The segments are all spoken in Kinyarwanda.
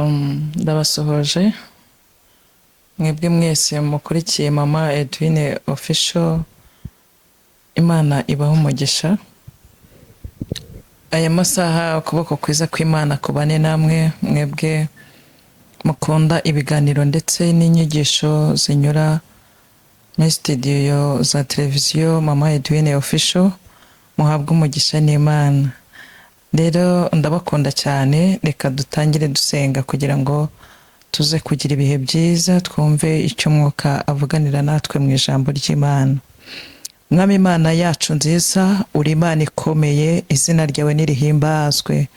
Ndabasohoje mwebwe mwese mukurikiye Mama Edwine Official. Imana ibaho umugisha. Aya masaha ukuboko kwiza kw'Imana kubane namwe mwebwe mukunda ibiganiro ndetse n'inyigisho zinyura muri studio za televiziyo Mama Edwine Official. Muhabwe umugisha n'Imana. Rero ndabakunda cyane, reka dutangire dusenga kugira ngo tuze kugira ibihe byiza, twumve icyo Mwuka avuganira natwe mu ijambo ry'Imana. Mwami Imana yacu nziza, uri Imana ikomeye, izina ryawe nirihimbazwe,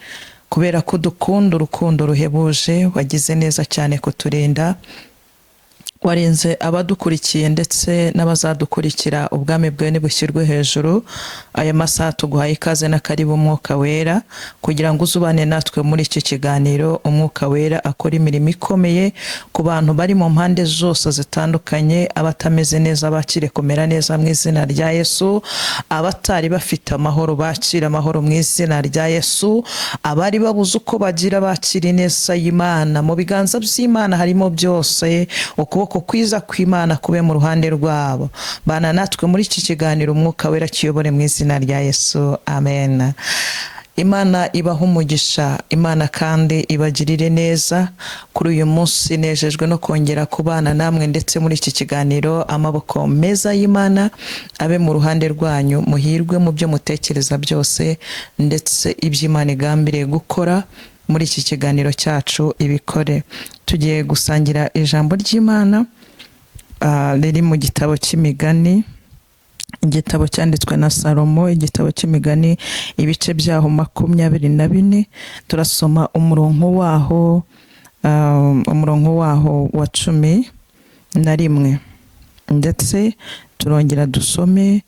kubera ko dukunda urukundo ruhebuje, wagize neza cyane kuturinda, warinze abadukurikiye ndetse n'abazadukurikira, ubwami bwawe nibushyirwe hejuru. Aya masaha tuguhaye ikaze na karibu Umwuka Wera, kugira ngo uzubane natwe muri iki kiganiro. Umwuka Wera akora imirimo ikomeye ku bantu bari mu mpande zose zitandukanye, abatameze neza bakire kumera neza mu izina rya Yesu, abatari bafite amahoro bakire amahoro mu izina rya Yesu, abari babuze uko bagira bakire neza y'Imana. Mu biganza by'Imana harimo byose, ukuboko kwiza kw'Imana kube mu ruhande rwabo. Bana natwe muri iki kiganiro, Umwuka Wera kiyobore mu izina rya Yesu, amen. Imana ibaho umugisha, Imana kandi ibagirire neza. Kuri uyu munsi nejejwe no kongera kubana namwe ndetse muri iki kiganiro. Amaboko meza y'Imana abe mu ruhande rwanyu, muhirwe mu byo mutekereza byose, ndetse iby'Imana igambiriye gukora muri iki kiganiro cyacu ibikore. Tugiye gusangira ijambo ry'Imana riri mu gitabo cy'Imigani, igitabo cyanditswe na Salomo, igitabo cy'Imigani, ibice byaho 24. Turasoma umurongo waho wa 11, ndetse turongera dusome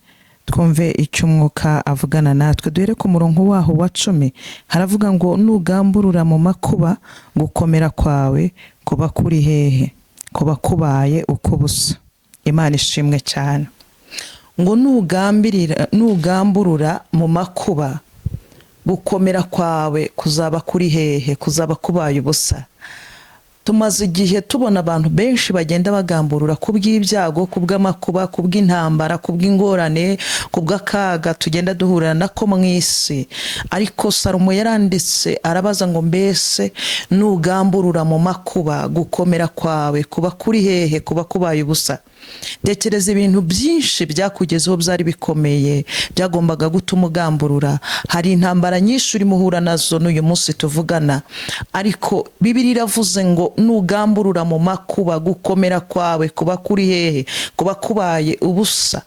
twumve icyo Umwuka avugana natwe. Duhere ku murongo waho wa 10. Haravuga ngo nugamburura mu makuba, gukomera kwawe kuba kuri hehe, kuba kubaye uko busa. Imana ishimwe cyane. Ngo nugamburura mu makuba, gukomera kwawe kuzaba kuri hehe, kuzaba kubaye ubusa. Tumaze igihe tubona abantu benshi bagenda bagamburura kubw'ibyago, kubw'amakuba, kubw'intambara, kubw'ingorane, kubw'akaga tugenda duhura nako mu isi. Ariko Salomo yaranditse arabaza ngo mbese nugamburura mu makuba, gukomera kwawe kuba kuri hehe, kuba kubaye ubusa. Tekereza ibintu byinshi byakugezeho byari bikomeye, byagombaga gutuma ugamburura. Hari intambara nyinshi uri muhura nazo n'uyu munsi tuvugana, ariko Bibiliya iravuze ngo nugamburura mu makuba, gukomera kwawe kuba kuri hehe, kuba kubaye ubusa.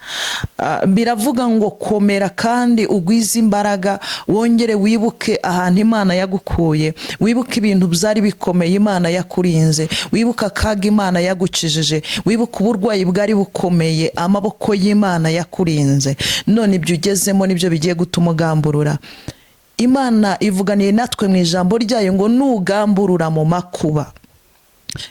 Biravuga ngo komera kandi ugwize imbaraga, wongere wibuke ahantu Imana yagukuye, wibuke ibintu byari bikomeye Imana yakurinze, wibuke akaga Imana yagukijije, wibuke uburwayi bwari bukomeye amaboko y'Imana yakurinze. None ibyo ugezemo nibyo bigiye gutuma ugamburura. Imana ivuganiye natwe mu ijambo ryayo ngo nugamburura mu makuba,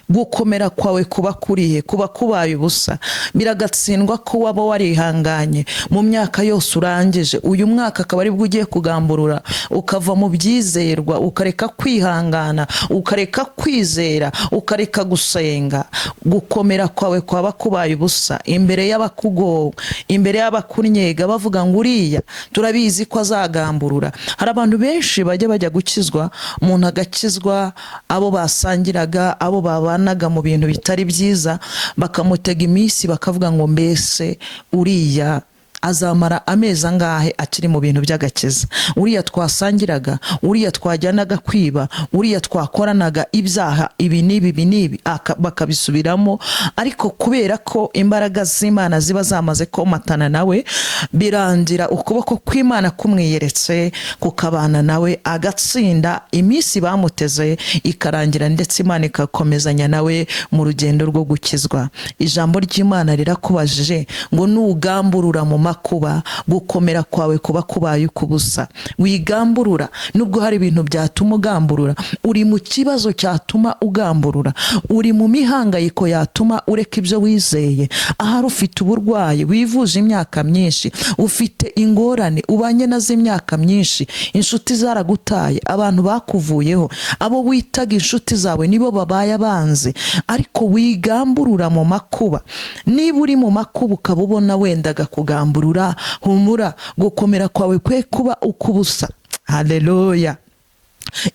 gukomera kwawe kuba kurihe, kuba kubaye ubusa. Biragatsindwa ko waba warihanganye mu myaka yose urangije, uyu mwaka akaba ari bwo ugiye kugamburura, ukava mu byizerwa, ukareka kwihangana, ukareka kwizera, ukareka gusenga. Gukomera kwawe kwaba kubaye ubusa imbere y'abakugowe, imbere y'abakunyega, bavuga ngo uriya turabizi ko azagamburura. Hari abantu benshi bajya gukizwa, umuntu agakizwa, abo basangiraga, abo babanaga mu bintu bitari byiza, bakamutega iminsi bakavuga ngo mbese uriya azamara amezi angahe akiri mu bintu by'agakiza, uriya twasangiraga, uriya twajyanaga kwiba, uriya twakoranaga ibyaha ibi n'ibi, bakabisubiramo. Ariko kubera ko imbaraga z'Imana ziba zamaze komatana nawe, birangira ukuboko kw'Imana kumwiyeretse, kukabana nawe, agatsinda. Iminsi bamuteze ikarangira, ndetse Imana ikakomezanya nawe mu rugendo rwo gukizwa. Ijambo ry'Imana rirakubajije ngo nugamburura mu makuba, gukomera kwawe kuba kubaye ukubusa. Wigamburura nubwo hari ibintu byatuma ugamburura, uri mu kibazo cyatuma ugamburura, uri mu mihangayiko yatuma ureka ibyo wizeye. Ahari ufite uburwayi wivuje imyaka myinshi, ufite ingorane ubanye nazo imyaka myinshi, inshuti zaragutaye, abantu bakuvuyeho, abo witaga inshuti zawe nibo babaye abanzi, ariko wigamburura mu makuba. Niba uri mu makuba ukaba ubona wendaga kugamburura, humura, gukomera kwawe kwe kuba ukubusa. Haleluya.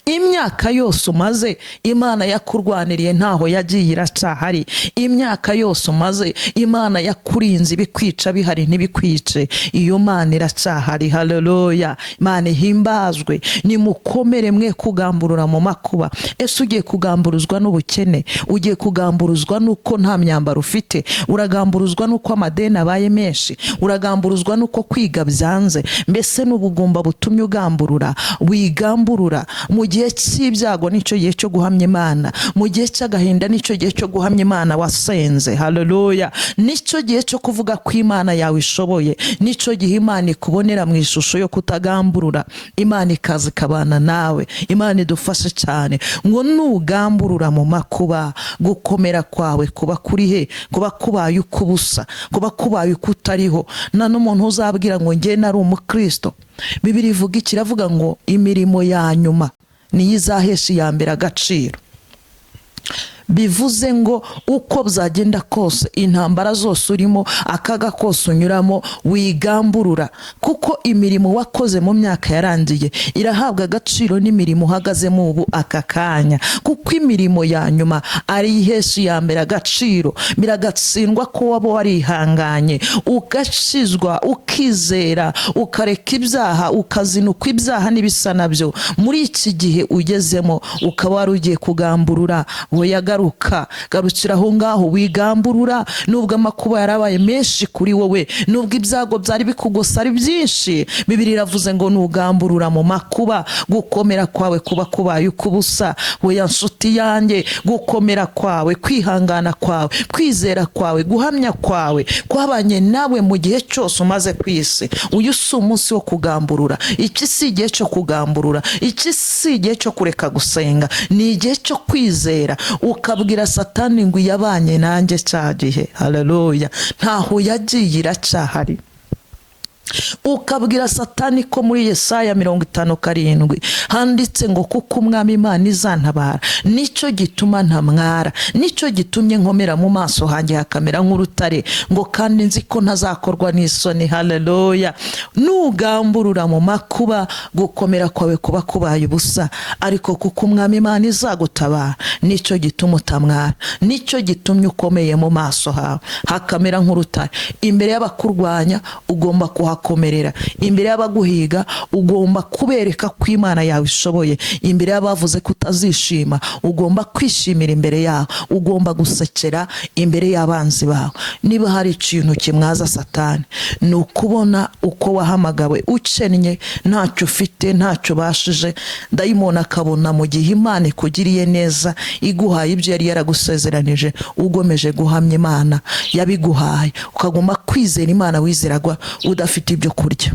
Imyaka yose umaze Imana yakurwaniriye ntaho yagiye iracyahari. Imyaka yose umaze Imana yakurinze ibikwica bihari ntibikwice, iyo Mana iracyahari. Haleluya. Imana ihimbazwe. Nimukomere mwe kugamburura mu makuba. Ese ugiye kugamburuzwa n'ubukene? Ugiye kugamburuzwa nuko nta myambaro ufite? Uragamburuzwa nuko amadeni abaye menshi? Uragamburuzwa nuko kwiga byanze? Mbese n'ubugumba butumye ugamburura? Wigamburura. Mu gihe cy'ibyago nicyo gihe cyo guhamya Imana, mu gihe cy'agahinda nicyo gihe cyo guhamya Imana wasenze. Haleluya. Nicyo gihe cyo kuvuga ko Imana yawe ishoboye, nicyo gihe Imana ikubonera mu ishusho yo kutagamburura, Imana ikaza ikabana nawe. Imana idufashe cyane ngo nugamburura mu makuba, gukomera kwawe kuba kuri he? Kuba kubaye ukubusa, kuba kubaye ukutariho. Nta n'umuntu uzabwira ngo njye nari umukristo. Bibiliya ivuga iki? Iravuga ngo imirimo ya nyuma niyo izahesha iya mbere agaciro. Bivuze ngo uko byagenda kose, intambara zose urimo, akaga kose unyuramo, wigamburura, kuko imirimo wakoze mu myaka yarangiye irahabwa agaciro n'imirimo uhagazemo ubu aka kanya, kuko imirimo ya nyuma ari ihesha iya mbere agaciro. Biragatsindwa ko waba warihanganye ugashizwa, ukizera, ukareka ibyaha, ukazinuka ibyaha n'ibisa nabyo. Muri iki gihe ugezemo ukaba wari ugiye kugamburura, garukira aho ngaho wigamburura. Nubwo amakuba yarabaye menshi kuri wowe, nubwo ibyago byari bikugose ari byinshi, Bibiliya iravuze ngo nugamburura mu makuba, gukomera kwawe kuba kubaye ukubusa. Oya nshuti yanjye, gukomera kwawe, kwihangana kwawe, kwizera kwawe, guhamya kwawe kwabanye nawe mu gihe cyose umaze ku isi. Uyu si umunsi wo kugamburura. Iki si igihe cyo kugamburura, iki si igihe cyo kureka gusenga, ni igihe cyo kwizera, ukabwira Satani ngo yabanye nanjye cya gihe. Haleluya. Ntaho yagiye iracyahari. Ukabwira Satani ko muri Yesaya 57 handitse ngo kuko umwami Imana izantabara, nicyo gituma ntamwara, nicyo gitumye nkomera mu maso hanjye hakamera nk'urutare, ngo kandi nzi ko ntazakorwa n'isoni. Haleluya. Nugamburura mu makuba, gukomera kwawe kuba kubaye ubusa, ariko kuko umwami Imana izagutabara, nicyo gituma utamwara, nicyo gitumye ukomeye mu maso hawe hakamera nk'urutare. Imbere y'abakurwanya ugomba kuhakomerera, imbere y'abaguhiga ugomba kubereka ko Imana yawe ishoboye, imbere y'abavuze ko utazishima ugomba kwishimira imbere yawe, ugomba gusekera imbere y'abanzi bawe. Niba hari ikintu kimwaza Satani, ni ukubona uko wahamagawe ukennye, ntacyo ufite, ntacyo bashije, dayimoni akabona mu gihe Imana ikugiriye neza, iguhaye ibyo yari yaragusezeranije, ugomeje guhamya Imana yabiguhaye, ukagomba kwizera Imana wizeragwa udafite ibyo kurya.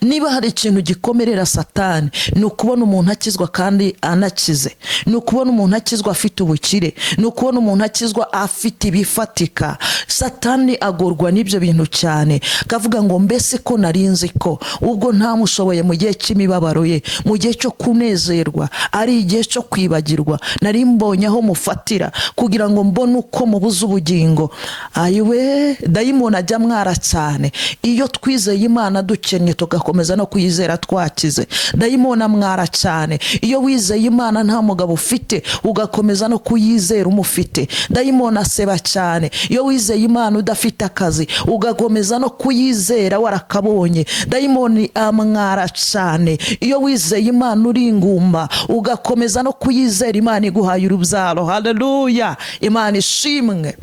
Niba hari ikintu gikomerera Satani, ni ukubona umuntu akizwa kandi anakize, ni ukubona umuntu akizwa afite ubukire, ni ukubona umuntu akizwa afite ibifatika. Satani agorwa n'ibyo bintu cyane, akavuga ngo mbese ko narinzi ko ubwo ntamushoboye mu gihe cy'imibabaro ye, mu gihe cyo kunezerwa ari igihe cyo kwibagirwa, nari mbonye aho mufatira kugira ngo mbone uko mubuza ubugingo. Ayiwe, dayimoni ajya mwara cyane iyo twizeye Imana dukennye tugakomeza no kuyizera twakize. Dayimoni amwara cyane iyo wizeye Imana nta mugabo ufite ugakomeza no kuyizera umufite. Dayimoni aseba cyane iyo wizeye Imana udafite akazi ugakomeza no kuyizera warakabonye. Dayimoni amwara cyane iyo wizeye Imana uri ingumba ugakomeza no kuyizera Imana iguhaye urubyaro. Haleluya. Imana ishimwe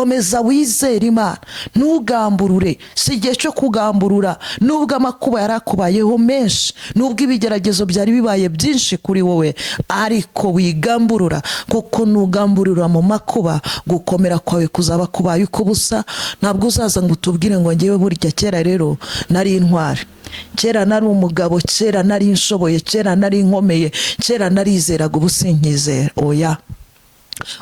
komeza wizere Imana, ntugamburure. Si igihe cyo kugamburura. Nubwo amakuba yarakubayeho menshi, nubwo ibigeragezo byari bibaye byinshi kuri wowe, ariko wigamburura, kuko nugamburura mu makuba, gukomera kwawe kuzaba kubaye ukubusa. Ntabwo uzaza ngo utubwire ngo ngewe burya kera rero nari intwari, kera nari umugabo, kera nari nshoboye, kera nari nkomeye, kera narizeraga ubu sinkizera. Oya,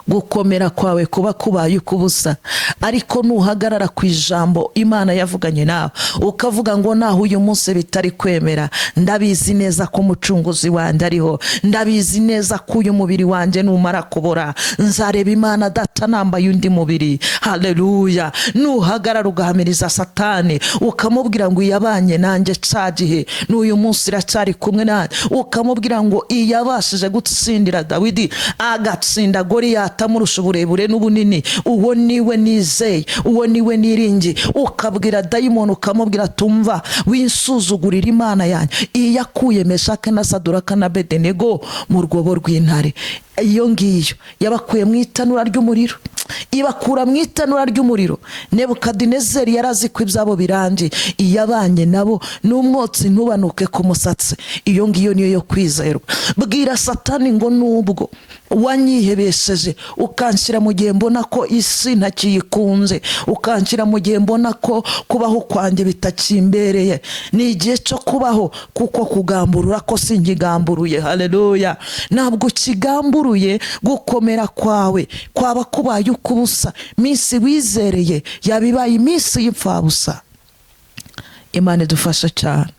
gukomera kwawe kuba kubaye ukubusa. Ariko nuhagarara ku ijambo Imana yavuganye nawe, ukavuga ngo naho uyu munsi bitari kwemera, ndabizi neza ko umucunguzi wanjye ariho, ndabizi neza ko uyu mubiri wanjye numara kubora nzareba Imana Data nambaye undi mubiri. Haleluya. Nuhagarara ugahamiriza Satani, ukamubwira ngo iyabanye nanjye ca gihe n'uyu munsi iracyari kumwe nanjye, ukamubwira ngo iyabashije gutsindira Dawidi agatsinda Goliyati amurusha uburebure n'ubunini, uwo niwe nizeye, uwo niwe niringi. Ukabwira dayimoni, ukamubwira tumva, winsuzugurira Imana yanjye iyakuye Meshaki na Saduraka na Abedenego mu rwobo rw'intare. Iyo ngiyo yabakuye mu itanura ry'umuriro, ibakura mu itanura ry'umuriro. Nebukadinezeri yarazi ko ibyabo birangiye, iyabanye nabo n'umwotsi ntubanuke ku musatsi. Iyo ngiyo niyo yo kwizerwa. Bwira Satani ngo nubwo wanyihebesheje, ukanshyira mu gihe mbona ko isi ntakiyikunze, ukanshyira mu gihe mbona ko kubaho kwanjye bitakimbereye, ni igihe cyo kubaho, kuko kugamburura ko sinkigamburuye. Haleluya. Ntabwo kigamburuye. Gukomera kwawe kwaba kubaye ukubusa. Minsi wizereye yabibaye iminsi y'ipfabusa. Imana idufasha cyane,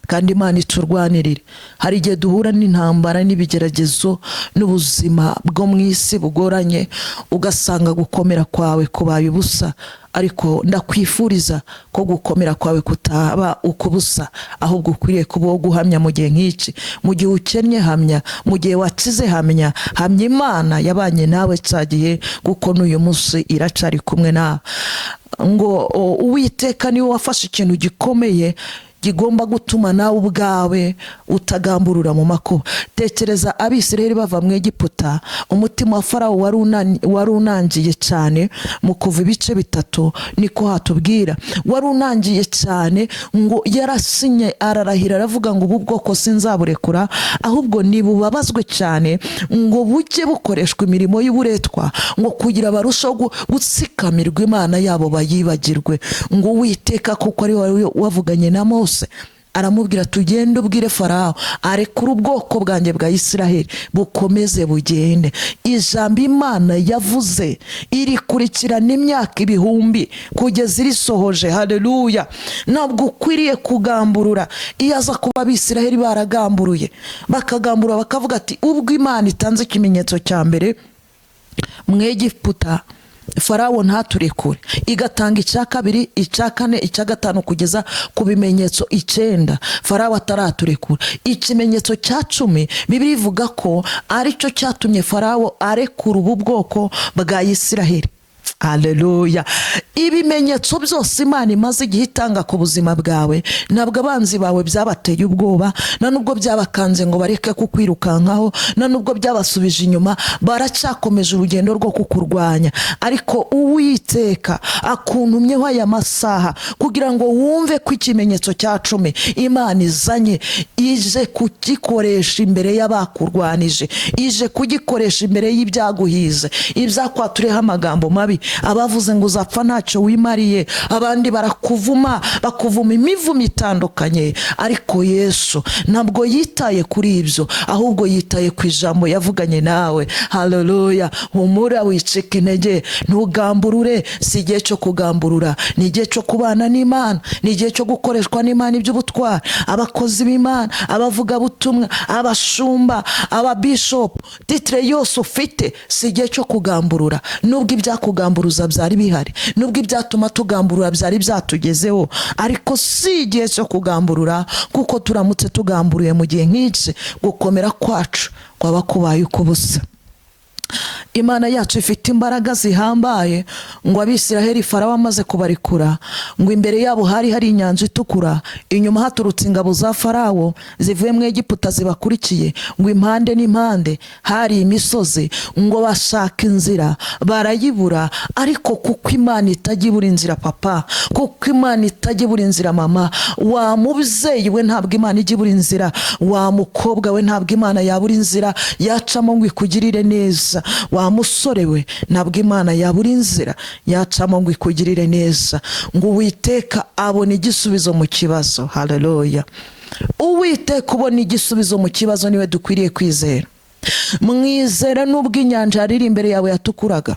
kandi Imana iturwanirire. Hari igihe duhura n'intambara n'ibigeragezo n'ubuzima bwo mu isi bugoranye, ugasanga gukomera kwawe kubaye ubusa. Ariko ndakwifuriza ko gukomera kwawe kutaba ukubusa, ahubwo ukwiriye kuba wo guhamya mu gihe nk'iki. Mu gihe ukennye hamya, mu gihe wakize hamya. Hamya Imana yabanye nawe cya gihe, kuko n'uyu munsi iracari kumwe nawe. Ngo Uwiteka niwe wafashe ikintu gikomeye kigomba gutuma nawe ubwawe utagamburura mu makuba. Tekereza Abisirayeli bava mu Egiputa, umutima wa Farawo wari unangiye cyane. Mu Kuva ibice 3 niko hatubwira, wari unangiye cyane, ngo yarasinye ararahira aravuga ngo ubu bwoko sinzaburekura, ahubwo nibubabazwe cyane, ngo bujye bukoreshwa imirimo y'uburetwa, ngo kugira barushaho gutsikamirwa Imana yabo bayibagirwe. Ngo Uwiteka kuko ari wavuganye na Mose, aramubwira tugende ubwire Farawo arekura ubwoko bwanjye bwa Isiraheli bukomeze bugende. Ijambo Imana yavuze irikurikirana imyaka 1000 kugeza irisohoje. Haleluya. Ntabwo ukwiriye kugamburura. Iyo aza kuba Abisiraheli baragamburuye, bakagambura bakavuga ati ubwo Imana itanze ikimenyetso cya mbere mu Egiputa, Farawo ntaturekure, igatanga icya kabiri, icya kane, icya gatanu kugeza ku bimenyetso 9, Farawo ataraturekura. Ikimenyetso cya 10 Bibiliya ivuga ko aricyo cyatumye Farawo arekura ubu bwoko bwa Isiraheli. Haleluya. Ibimenyetso byose Imana imaze igihe itanga ku buzima bwawe, ntabwo abanzi bawe byabateye ubwoba, na nubwo byabakanze ngo bareke kukwirukankaho, na nubwo byabasubije inyuma, baracyakomeje urugendo rwo kukurwanya. Ariko Uwiteka akuntumyeho aya masaha kugira ngo wumve ko ikimenyetso cya 10 Imana izanye, ije kugikoresha imbere y'abakurwanije, ije kugikoresha imbere y'ibyaguhize, ibyakwatureho amagambo mabi, abavuze ngo uzapfa ntacyo wimariye, abandi barakuvuma, bakuvuma imivumo itandukanye. Ariko Yesu ntabwo yitaye kuri ibyo, ahubwo yitaye ku ijambo yavuganye nawe. Haleluya. Humura, wicika intege, ntugamburure. Si igihe cyo kugamburura, ni igihe cyo kubana n'Imana, ni igihe cyo gukoreshwa n'Imana iby'ubutwari. Abakozi b'Imana, abavugabutumwa, abashumba, ababishopu, titire yose ufite, si igihe cyo kugamburura. Nubwo ibyakugamburuza byari bihari, nubwo ibyatuma tugamburura byari byatugezeho, ariko si igihe cyo kugamburura, kuko turamutse tugamburuye mu gihe nk'iki, gukomera kwacu kwaba kubaye ukubusa. Imana yacu ifite imbaraga zihambaye. Ngo Abisiraheli Farawo amaze kubarekura, ngo imbere yabo hari inyanja itukura, inyuma haturutse ingabo za Farawo zivuye mu Egiputa zibakurikiye, ngo impande n'impande hari imisozi, ngo bashaka inzira barayibura. Ariko kuko Imana itajya ibura inzira papa, kuko Imana itajya ibura inzira mama, wa mubyeyi we ntabwo Imana ijya ibura inzira, wa mukobwa we ntabwo Imana yabura inzira yacamo ngo ikugirire neza, wa musore we ntabwo Imana yabura inzira yacamo ngo ikugirire neza. Ngo Uwiteka abona igisubizo mu kibazo. Haleluya. Uwiteka ubona igisubizo mu kibazo niwe dukwiriye kwizera. Mwizera nubwo inyanja yari iri imbere yawe yatukuraga,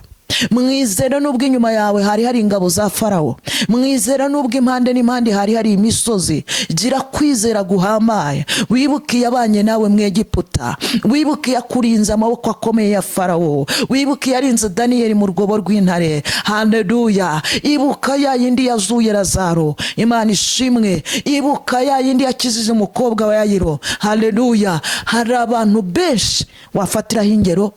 mwizera nubwo inyuma yawe hari ingabo za Farawo, mwizera nubwo impande n'impande hari imisozi. Gira kwizera guhambaye. Wibuke yabanye nawe mu Egiputa, wibuke yakurinze amaboko akomeye ya Farawo, wibuke yarinze Daniyeli mu rwobo rw'intare. Haleluya. Ibuka ya yindi yazuye Lazaro, Imana ishimwe. Ibuka ya yindi yakijije umukobwa wa Yayiro. Haleluya. Hari abantu benshi wafatiraho ingero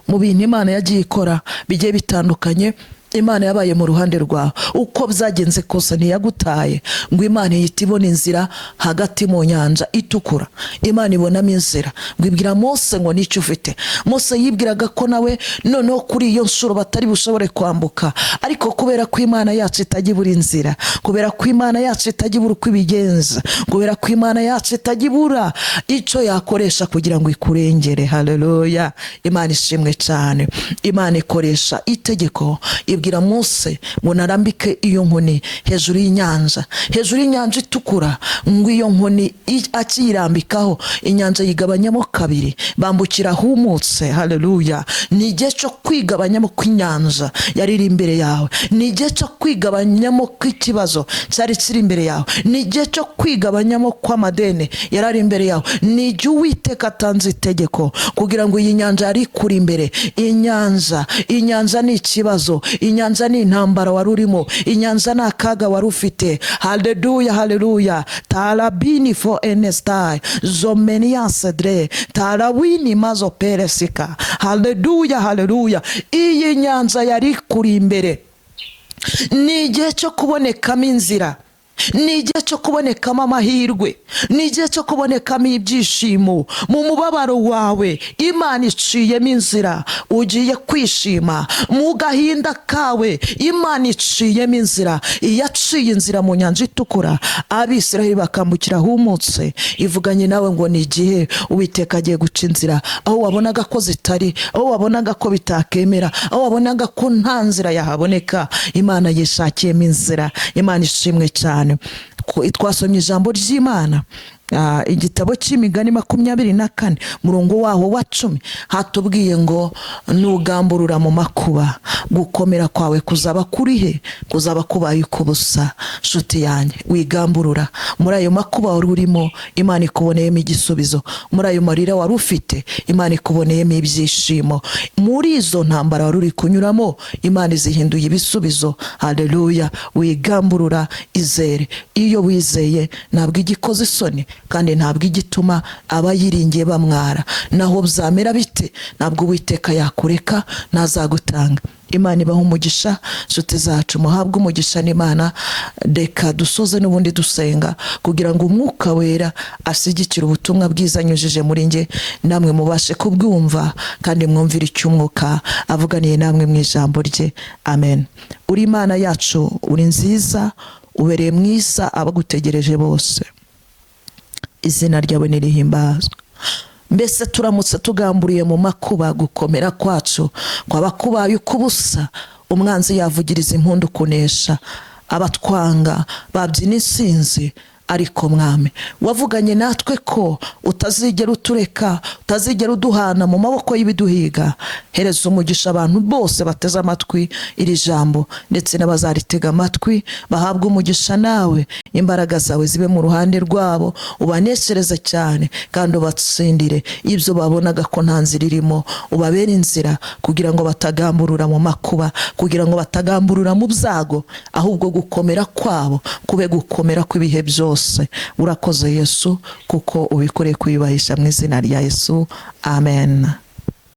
mu bintu Imana yagiye ikora bigiye bitandukanye. Imana yabaye mu ruhande rwawe, uko byagenze kose ntiyagutaye. Ngo Imana ihita ibona inzira hagati mu nyanja itukura. Imana ibonamo inzira, ngo ibwira Mose ngo nicyo ufite. Mose yibwiraga ko nawe noneho kuri iyo nshuro batari bushobore kwambuka, ariko kubera ko Imana yacu itajya ibura inzira, kubera ko Imana yacu itajya ibura uko ibigenza, kubera ko Imana yacu itajya ibura icyo yakoresha kugira ngo ikurengere. Haleluya. Imana ishimwe cyane. Imana ikoresha itegeko, ibwira Mose ngo narambike iyo nkoni hejuru y'inyanja, hejuru y'inyanja itukura. Ngo iyo nkoni akiyirambikaho, inyanja yigabanyamo kabiri, bambukira humutse. Haleluya. Ni igihe cyo kwigabanyamo kw'inyanja yari iri imbere yawe, ni igihe cyo kwigabanyamo kw'ikibazo cyari kiri imbere yawe, ni igihe cyo kwigabanyamo kw'amadeni yari ari imbere yawe. Ni igihe Uwiteka atanze itegeko kugira ngo iyi nyanja yari kuri imbere. Inyanja ni ikibazo, inyanja ni intambara wari urimo, inyanja ni akaga wari ufite. Haleluya. Haleluya. Tarabini for enestai zomeniansedre tarawini mazo peresika. Haleluya. Haleluya. Iyi nyanja yari kuri imbere. Ni igihe cyo kubonekamo inzira, ni igihe cyo kubonekamo amahirwe, ni igihe cyo kubonekamo ibyishimo. Mu mubabaro wawe Imana iciyemo inzira, ugiye kwishima. Mu gahinda kawe Imana iciyemo inzira. Iyaciye inzira mu nyanja itukura, Abisiraheli bakambukira humutse. Ivuganye nawe ngo ni igihe Uwiteka agiye guca inzira aho wabonaga ko zitari, aho wabonaga ko bitakemera, aho wabonaga ko nta nzira yahaboneka. Imana yishakiyemo inzira. Imana ishimwe cyane. Twasomye ijambo ry'Imana, igitabo cy'Imigani 24 murongo waho wa 10, hatubwiye ngo nugamburura mu makuba, gukomera kwawe kuzaba kurihe? Kuzaba kubaye kubusa. Nshuti yanjye, wigamburura muri ayo makuba wari urimo, Imana ikuboneyemo igisubizo. Muri ayo marira wari ufite, Imana ikuboneyemo ibyishimo. Muri izo ntambara wari uri kunyuramo, Imana izihinduye ibisubizo. Haleluya. Wigamburura, izere. Iyo wizeye ntabwo igikoze isoni, kandi ntabwo igituma abayiringiye bamwara. Naho byamera bite, ntabwo Uwiteka yakureka, ntazagutanga. Imana ibaha umugisha. Nshuti zacu, muhabwe umugisha n'Imana. Reka dusoze n'ubundi dusenga kugira ngo Umwuka Wera asigikire ubutumwa bwiza anyujije muri nge, namwe mubashe kubwumva kandi mwumvire icyo Umwuka avuganiye namwe mu ijambo rye. Amen. Uri Imana yacu, uri nziza, ubereye mwiza abagutegereje bose. Izina ryawe nirihimbazwe. Mbese turamutse tugamburiye mu makuba, gukomera kwacu kwaba kubaye ukubusa. Umwanzi yavugiriza impundu kunesha, abatwanga babyina insinzi. Ariko Mwami, wavuganye natwe ko utazigera utureka, utazigera uduhana mu maboko y'ibiduhiga. Hereza umugisha abantu bose bateze amatwi iri jambo, ndetse n'abazaritega amatwi bahabwe umugisha nawe. Imbaraga zawe zibe mu ruhande rwabo, ubaneshereze cyane kandi ubatsindire ibyo babonaga ko nta nzira irimo. Ubabere inzira kugira ngo batagamburura mu makuba, kugira ngo batagamburura mu byago, ahubwo gukomera kwabo kube gukomera kw'ibihe byose. Urakoze Yesu, kuko ubikoreye kuyubahisha mu izina rya Yesu. Amen.